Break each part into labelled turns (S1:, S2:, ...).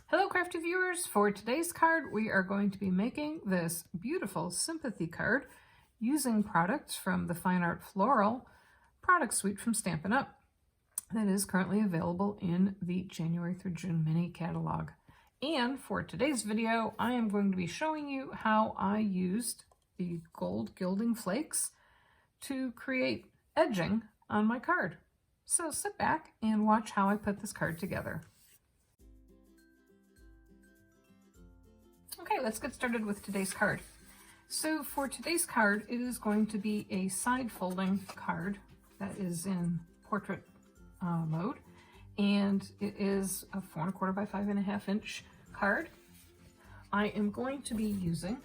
S1: Hello crafty viewers, for today's card we are going to be making this beautiful sympathy card using products from the Fine Art Floral product suite from Stampin' Up that is currently available in the January through June mini catalog. And for today's video I am going to be showing you how I used the gold gilding flakes to create edging on my card. So sit back and watch how I put this card together. Okay, let's get started with today's card. So for today's card, it is going to be a side folding card that is in portrait mode, and it is a 4 1/4 by 5 1/2 inch card. I am going to be using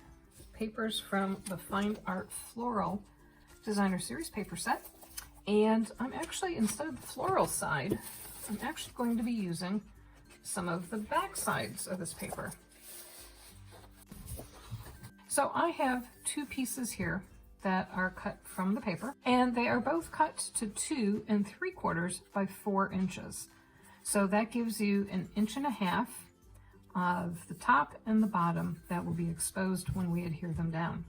S1: papers from the Fine Art Floral Designer Series paper set, and I'm actually, instead of the floral side, I'm actually going to be using some of the back sides of this paper. So I have two pieces here that are cut from the paper, and they are both cut to 2 3/4 by 4 inches. So that gives you 1.5 inches of the top and the bottom that will be exposed when we adhere them down.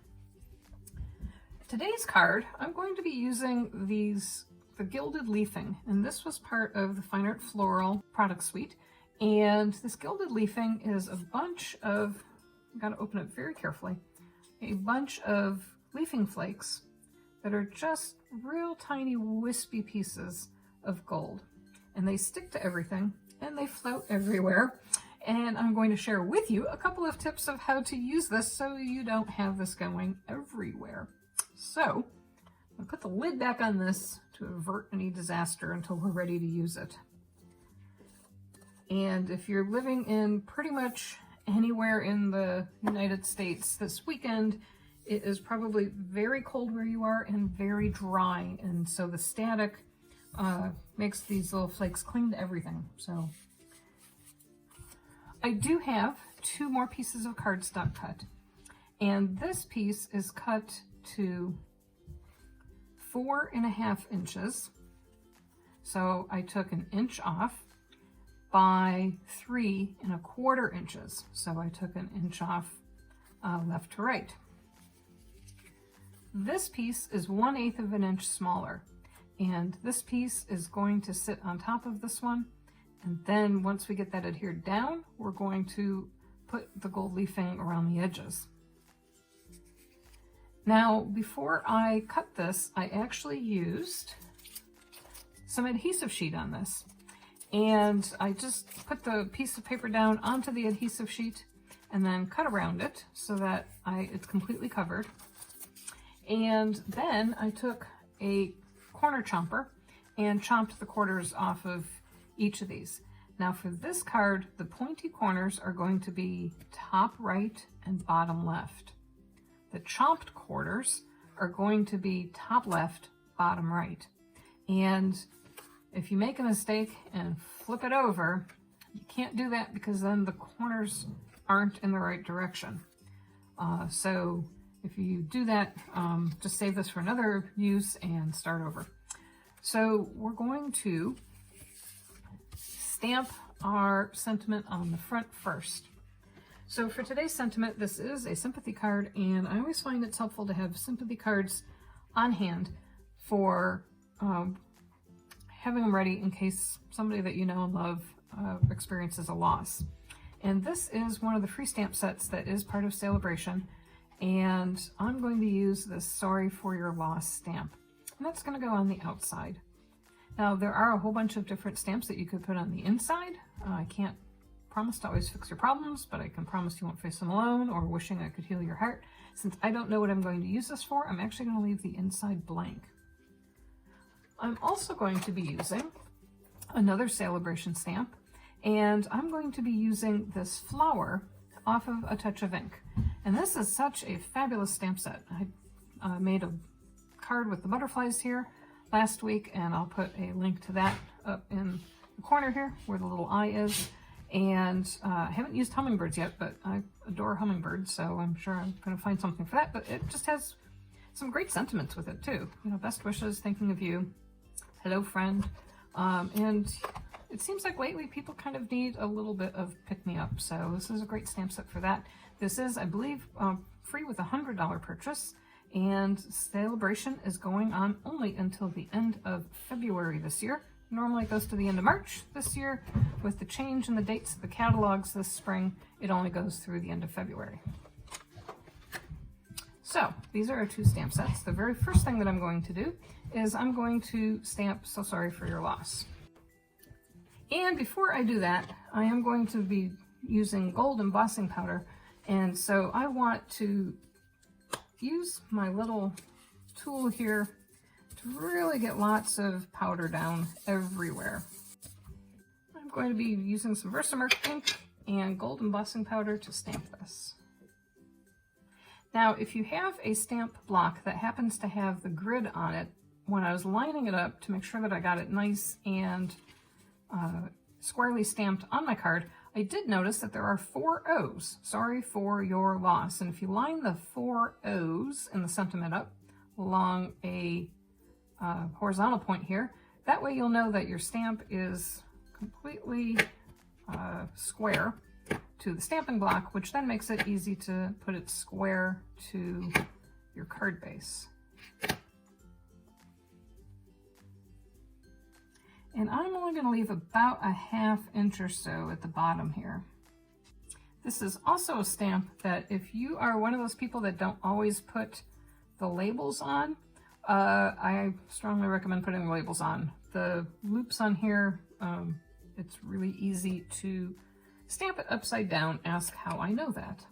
S1: Today's card, I'm going to be using the gilded leafing, and this was part of the Fine Art Floral product suite. And this gilded leafing is a bunch of, I've got to open it very carefully, a bunch of leafing flakes that are just real tiny wispy pieces of gold, and they stick to everything and they float everywhere. And I'm going to share with you a couple of tips of how to use this so you don't have this going everywhere. So I'll put the lid back on this to avert any disaster until we're ready to use it. And if you're living in pretty much anywhere in the United States this weekend, it is probably very cold where you are and very dry, and so the static makes these little flakes cling to everything. So I do have 2 more pieces of cardstock cut, and this piece is cut to 4 1/2 inches. So I took 1 inch off by 3 1/4 inches. So I took 1 inch off left to right. This piece is 1/8 of an inch smaller, and this piece is going to sit on top of this one. And then once we get that adhered down, we're going to put the gold leafing around the edges. Now, before I cut this, I actually used some adhesive sheet on this. And I just put the piece of paper down onto the adhesive sheet and then cut around it so that it's completely covered. And then I took a corner chomper and chomped the quarters off of each of these. Now for this card, the pointy corners are going to be top right and bottom left. The chomped quarters are going to be top left, bottom right. And if you make a mistake and flip it over, you can't do that because then the corners aren't in the right direction. So if you do that, just save this for another use and start over. So we're going to stamp our sentiment on the front first. So for today's sentiment, this is a sympathy card, and I always find it's helpful to have sympathy cards on hand for having them ready in case somebody that you know and love experiences a loss. And this is one of the free stamp sets that is part of Sale-a-bration, and I'm going to use this Sorry for Your Loss stamp, and that's going to go on the outside. Now there are a whole bunch of different stamps that you could put on the inside. I can't promise to always fix your problems, but I can promise you won't face them alone or wishing I could heal your heart. Since I don't know what I'm going to use this for, I'm actually going to leave the inside blank. I'm also going to be using another Sale-a-bration stamp, and I'm going to be using this flower off of A Touch of Ink. And this is such a fabulous stamp set. I made a card with the butterflies here last week, and I'll put a link to that up in the corner here where the little eye is. And I haven't used hummingbirds yet, but I adore hummingbirds, so I'm sure I'm going to find something for that. But it just has some great sentiments with it too. You know, best wishes, thinking of you, hello friend, and it seems like lately people kind of need a little bit of pick-me-up, so this is a great stamp set for that. This is, I believe, free with a $100 purchase, and Sale-a-bration is going on only until the end of February this year. Normally it goes to the end of March. This year, with the change in the dates of the catalogs this spring, it only goes through the end of February. So these are our two stamp sets. The very first thing that I'm going to do is I'm going to stamp So Sorry for Your Loss. And before I do that, I am going to be using gold embossing powder, and so I want to use my little tool here to really get lots of powder down everywhere. I'm going to be using some Versamark ink and gold embossing powder to stamp this. Now, if you have a stamp block that happens to have the grid on it, when I was lining it up to make sure that I got it nice and squarely stamped on my card, I did notice that there are 4 O's, sorry for your loss. And if you line the 4 O's in the sentiment up along a horizontal point here, that way you'll know that your stamp is completely square to the stamping block, which then makes it easy to put it square to your card base. And I'm only going to leave about a ½ inch or so at the bottom here. This is also a stamp that if you are one of those people that don't always put the labels on, I strongly recommend putting the labels on. The loops on here, it's really easy to stamp it upside down. Ask how I know that.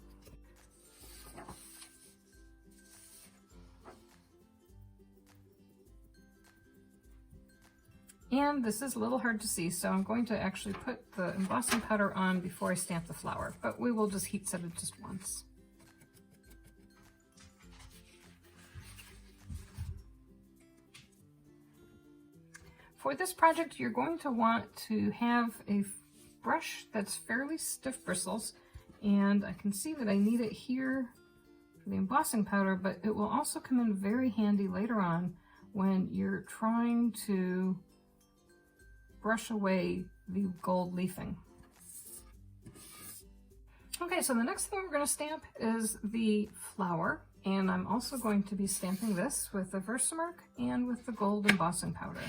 S1: And this is a little hard to see, so I'm going to actually put the embossing powder on before I stamp the flower, but we will just heat set it just once. For this project, you're going to want to have a brush that's fairly stiff bristles, and I can see that I need it here for the embossing powder, but it will also come in very handy later on when you're trying to brush away the gold leafing. Okay, so the next thing we're going to stamp is the flower, and I'm also going to be stamping this with the Versamark and with the gold embossing powder.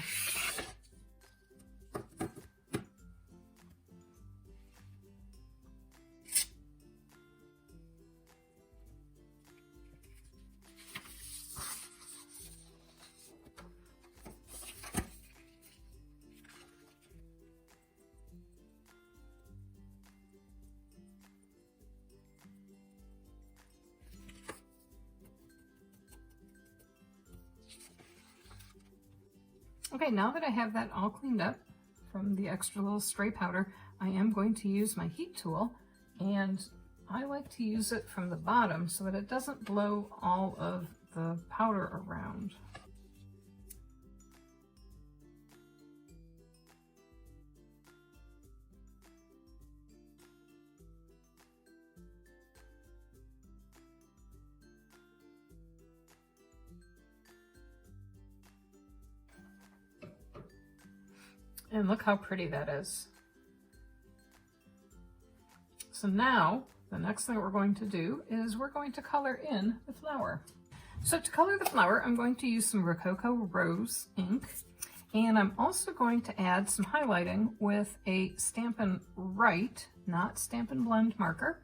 S1: Okay, now that I have that all cleaned up from the extra little stray powder, I am going to use my heat tool, and I like to use it from the bottom so that it doesn't blow all of the powder around. And look how pretty that is. So now, the next thing we're going to do is we're going to color in the flower. So to color the flower, I'm going to use some Rococo Rose ink, and I'm also going to add some highlighting with a Stampin' Write, not Stampin' Blend marker,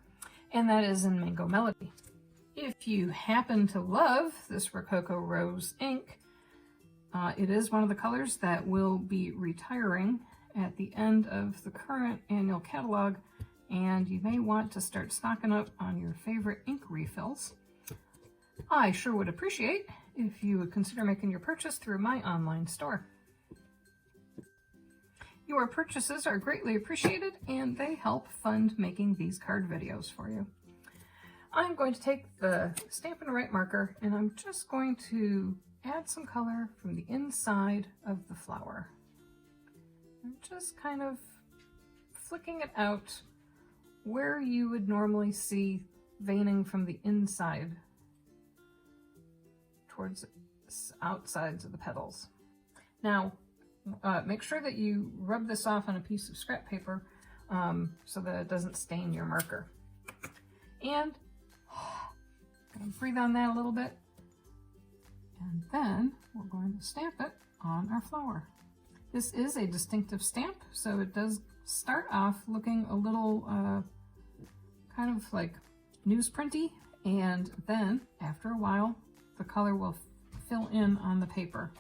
S1: and that is in Mango Melody. If you happen to love this Rococo Rose ink, it is one of the colors that will be retiring at the end of the current annual catalog, and you may want to start stocking up on your favorite ink refills. I sure would appreciate if you would consider making your purchase through my online store. Your purchases are greatly appreciated, and they help fund making these card videos for you. I'm going to take the Stampin' Write marker, and I'm just going to add some color from the inside of the flower. I'm just kind of flicking it out where you would normally see veining from the inside towards outsides of the petals. Now, make sure that you rub this off on a piece of scrap paper so that it doesn't stain your marker. And gonna breathe on that a little bit. And then we're going to stamp it on our flower. This is a distinctive stamp, so it does start off looking a little kind of like newsprinty, and then after a while the color will fill in on the paper.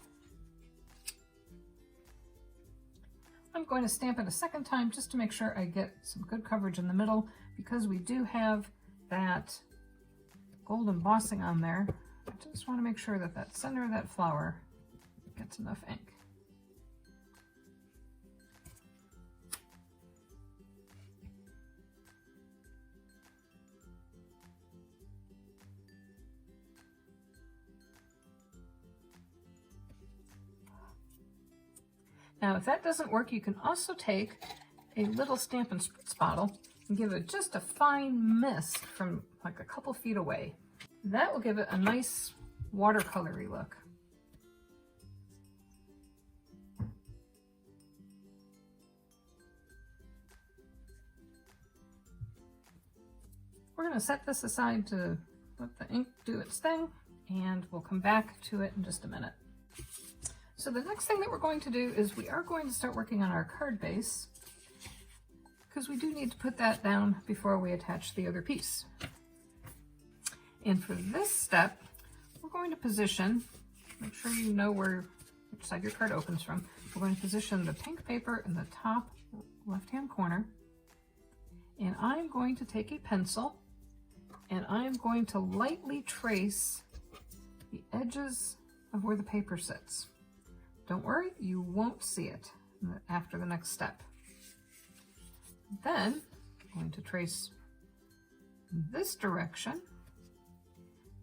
S1: I'm going to stamp it a second time just to make sure I get some good coverage in the middle, because we do have that gold embossing on there. I just want to make sure that that center of that flower gets enough ink. Now, if that doesn't work, you can also take a little Stampin' Spritz bottle and give it just a fine mist from like a couple feet away. That will give it a nice watercolory look. We're going to set this aside to let the ink do its thing, and we'll come back to it in just a minute. So the next thing that we're going to do is we are going to start working on our card base, because we do need to put that down before we attach the other piece. And for this step, we're going to position, make sure you know which side your card opens from. We're going to position the pink paper in the top left-hand corner, and I'm going to take a pencil and I'm going to lightly trace the edges of where the paper sits. Don't worry, you won't see it after the next step. Then I'm going to trace in this direction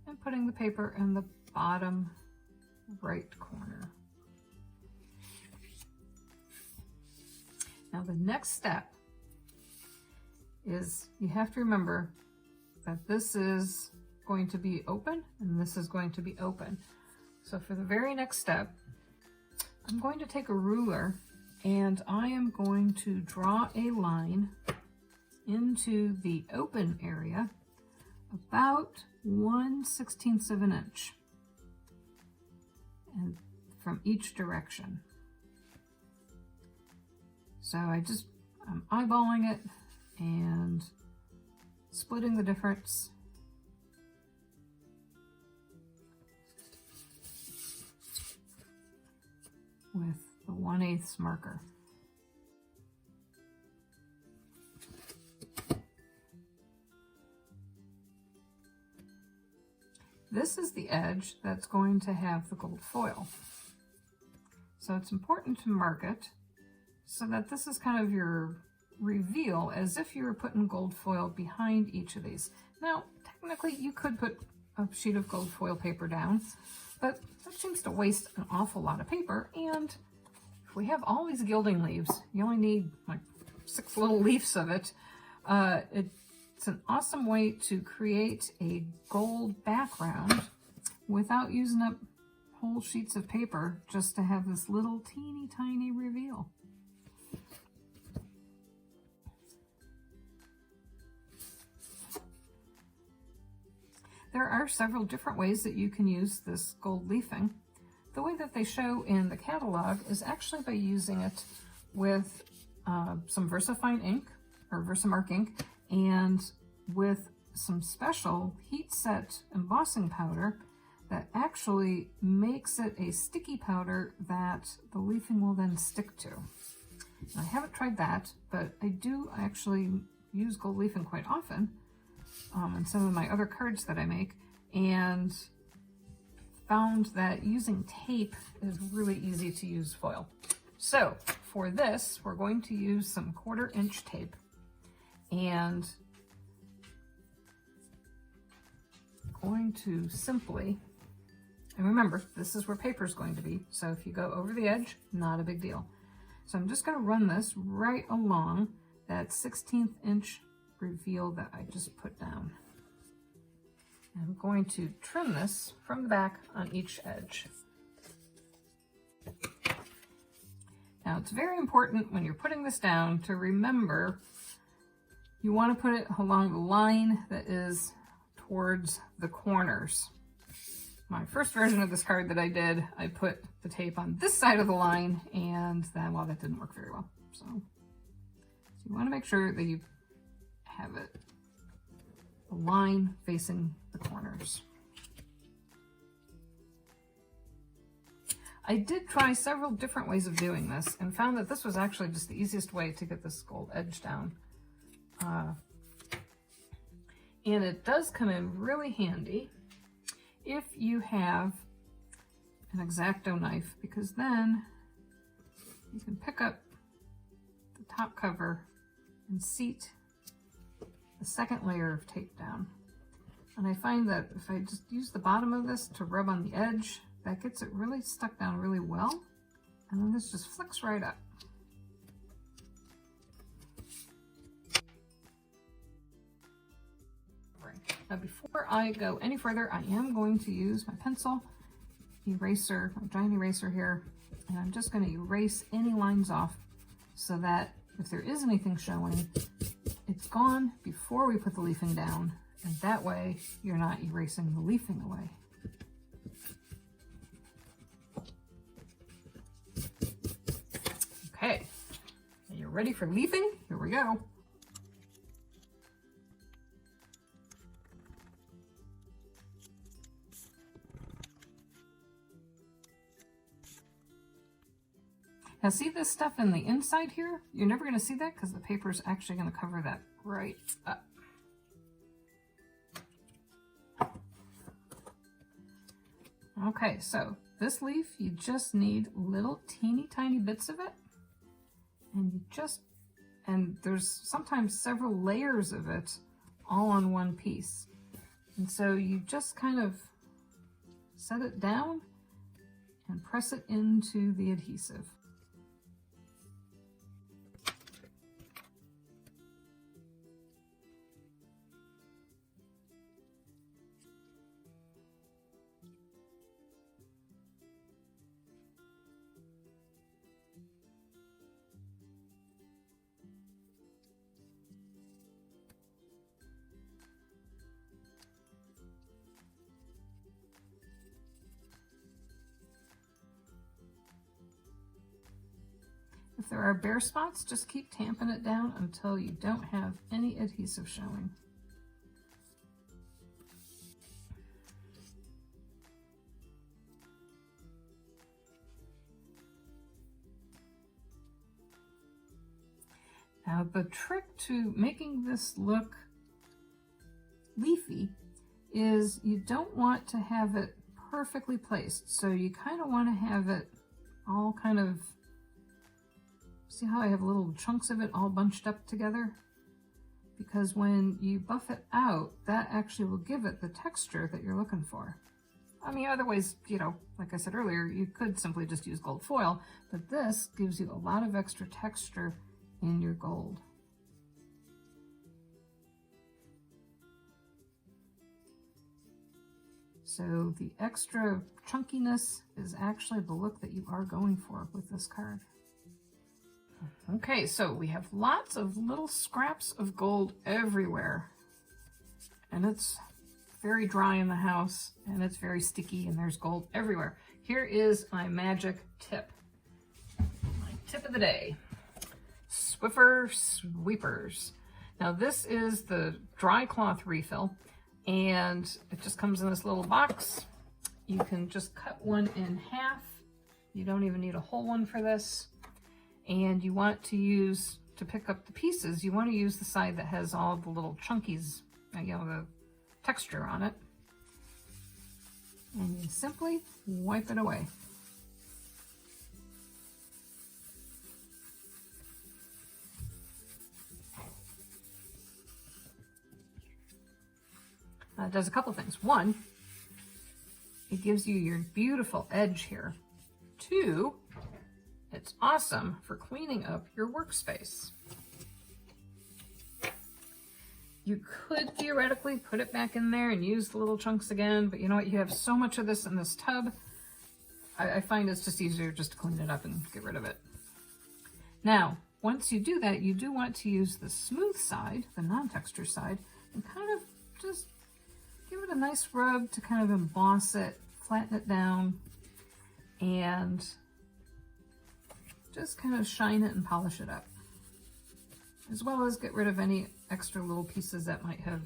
S1: and putting the paper in the bottom right corner. Now the next step is you have to remember that this is going to be open and this is going to be open. So for the very next step, I'm going to take a ruler and I am going to draw a line into the open area about 1/16 of an inch, and from each direction. So I'm eyeballing it and splitting the difference. With the 1/8 marker. This is the edge that's going to have the gold foil. So it's important to mark it so that this is kind of your reveal, as if you were putting gold foil behind each of these. Now, technically you could put a sheet of gold foil paper down, but that seems to waste an awful lot of paper, and if we have all these gilding leaves, you only need like 6 little leaves of it. It's an awesome way to create a gold background without using up whole sheets of paper just to have this little teeny tiny reveal. There are several different ways that you can use this gold leafing. The way that they show in the catalog is actually by using it with some VersaFine ink or Versamark ink, and with some special heat set embossing powder that actually makes it a sticky powder that the leafing will then stick to. I haven't tried that, but I do actually use gold leafing quite often in some of my other cards that I make, and found that using tape is really easy to use foil. So for this, we're going to use some 1/4 inch tape, and going to simply, and remember, this is where paper is going to be, so if you go over the edge, not a big deal. So I'm just going to run this right along that 1/16 inch reveal that I just put down. I'm going to trim this from the back on each edge. Now it's very important when you're putting this down to remember you want to put it along the line that is towards the corners. My first version of this card that I did, I put the tape on this side of the line, and then, well, that didn't work very well. So you want to make sure that you have it the line facing the corners. I did try several different ways of doing this and found that this was actually just the easiest way to get this gold edge down. And it does come in really handy if you have an X-Acto knife, because then you can pick up the top cover and seat the second layer of tape down. And I find that if I just use the bottom of this to rub on the edge, that gets it really stuck down really well. And then this just flicks right up. Now before I go any further, I am going to use my pencil eraser, my giant eraser here, and I'm just going to erase any lines off so that if there is anything showing, it's gone before we put the leafing down, and that way you're not erasing the leafing away. Okay, are you ready for leafing? Here we go. Now see this stuff in the inside here? You're never going to see that because the paper is actually going to cover that right up. Okay, so this leaf, you just need little teeny tiny bits of it. And there's sometimes several layers of it all on one piece. And so you just kind of set it down and press it into the adhesive. If there are bare spots, just keep tamping it down until you don't have any adhesive showing. Now the trick to making this look leafy is you don't want to have it perfectly placed. So you kind of want to have it all kind of, see how I have little chunks of it all bunched up together? Because when you buff it out, that actually will give it the texture that you're looking for. I mean, other ways, you know, like I said earlier, you could simply just use gold foil, but this gives you a lot of extra texture in your gold. So the extra chunkiness is actually the look that you are going for with this card. Okay, so we have lots of little scraps of gold everywhere, and it's very dry in the house, and it's very sticky, and there's gold everywhere. Here is my magic tip. My tip of the day. Swiffer Sweepers. Now this is the dry cloth refill, and it just comes in this little box. You can just cut one in half. You don't even need a whole one for this. And you want to use, to pick up the pieces, you want to use the side that has all the little chunkies, you know, the texture on it. And you simply wipe it away. It does a couple things. One, it gives you your beautiful edge here. Two, it's awesome for cleaning up your workspace. You could theoretically put it back in there and use the little chunks again, but you know what? You have so much of this in this tub, I find it's just easier just to clean it up and get rid of it. Now, once you do that, you do want to use the smooth side, the non-texture side, and kind of just give it a nice rub to kind of emboss it, flatten it down, and just kind of shine it and polish it up, as well as get rid of any extra little pieces that might have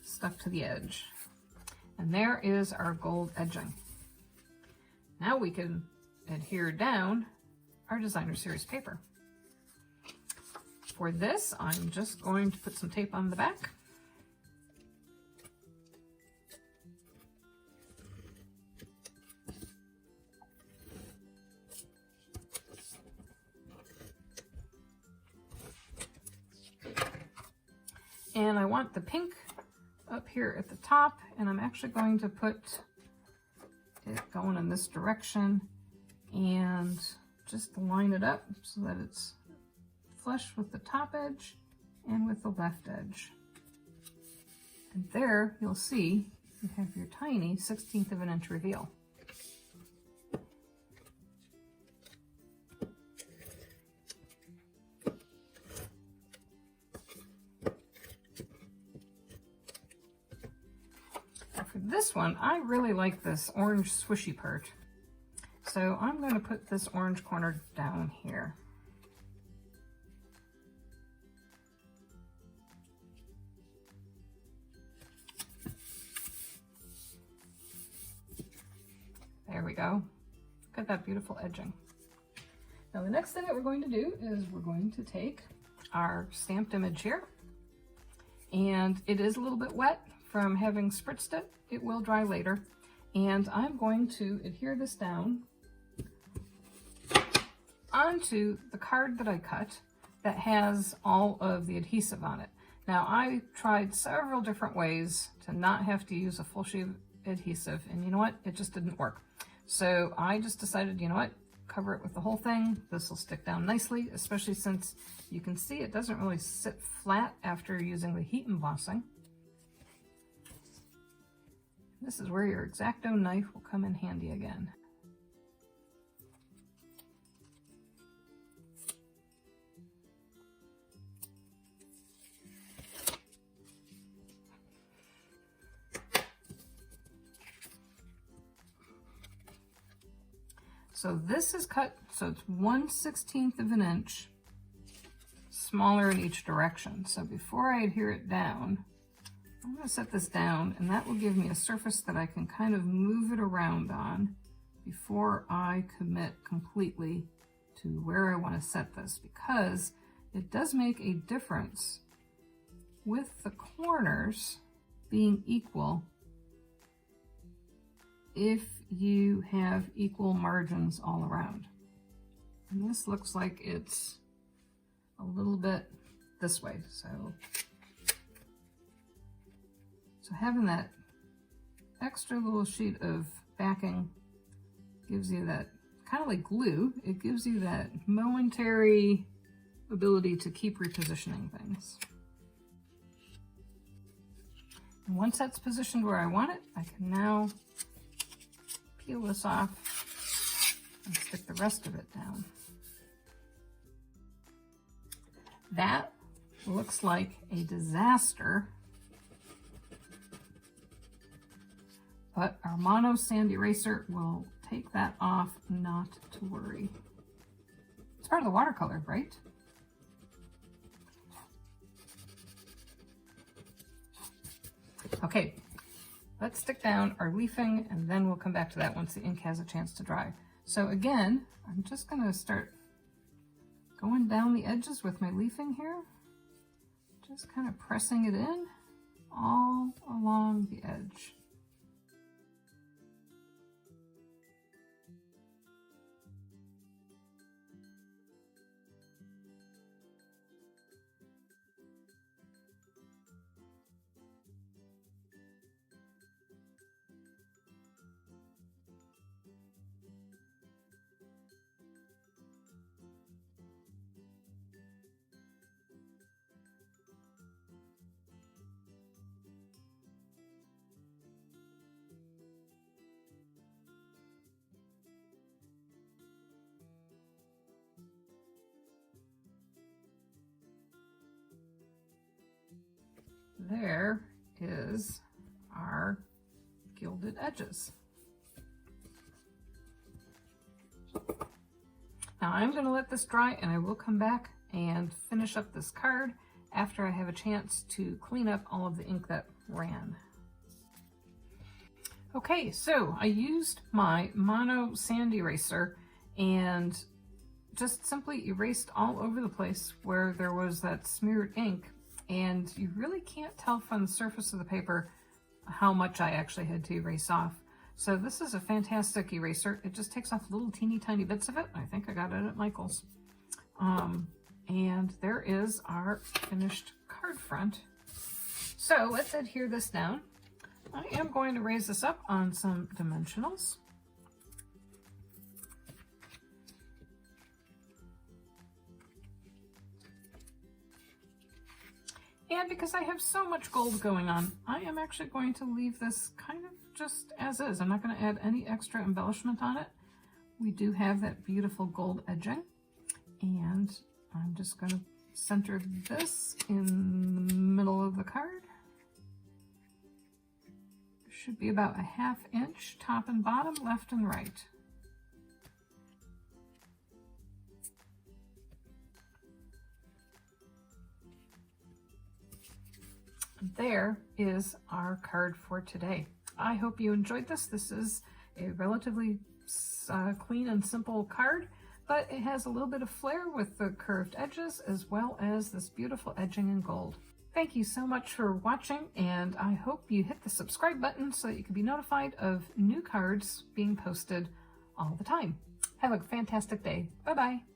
S1: stuck to the edge. And there is our gold edging. Now we can adhere down our designer series paper. For this, I'm just going to put some tape on the back. And I want the pink up here at the top, and I'm actually going to put it going in this direction and just line it up so that it's flush with the top edge and with the left edge. And there you'll see you have your tiny 1/16 of an inch reveal. This one, I really like this orange swishy part. So I'm going to put this orange corner down here. There we go. Look at that beautiful edging. Now the next thing that we're going to do is we're going to take our stamped image here, and it is a little bit wet from having spritzed it. It will dry later, and I'm going to adhere this down onto the card that I cut that has all of the adhesive on it. Now I tried several different ways to not have to use a full sheet of adhesive, and you know what, it just didn't work. So I just decided, you know what, cover it with the whole thing. This will stick down nicely, especially since you can see it doesn't really sit flat after using the heat embossing. This is where your X-Acto knife will come in handy again. So this is cut, so it's 1/16 of an inch smaller in each direction. So before I adhere it down, I'm going to set this down, and that will give me a surface that I can kind of move it around on before I commit completely to where I want to set this, because it does make a difference with the corners being equal if you have equal margins all around. And this looks like it's a little bit this way, so having that extra little sheet of backing gives you that, kind of like glue, it gives you that momentary ability to keep repositioning things. And once that's positioned where I want it, I can now peel this off and stick the rest of it down. That looks like a disaster, but our mono sand eraser will take that off, not to worry. It's part of the watercolor, right? Okay, let's stick down our leafing, and then we'll come back to that once the ink has a chance to dry. So again, I'm just going to start going down the edges with my leafing here, just kind of pressing it in all along the edge. there is our gilded edges. Now I'm going to let this dry and I will come back and finish up this card after I have a chance to clean up all of the ink that ran. Okay, so I used my mono sand eraser and just simply erased all over the place where there was that smeared ink, and you really can't tell from the surface of the paper how much I actually had to erase off. So this is a fantastic eraser. It just takes off little teeny tiny bits of it. I think I got it at Michael's. And there is our finished card front. So let's adhere this down. I am going to raise this up on some dimensionals. And because I have so much gold going on, I am actually going to leave this kind of just as is. I'm not going to add any extra embellishment on it. We do have that beautiful gold edging, and I'm just going to center this in the middle of the card. Should be about a 1/2 inch top and bottom, left and right. There is our card for today. I hope you enjoyed this. This is a relatively clean and simple card, but it has a little bit of flair with the curved edges as well as this beautiful edging in gold. Thank you so much for watching, and I hope you hit the subscribe button so that you can be notified of new cards being posted all the time. Have a fantastic day. Bye-bye.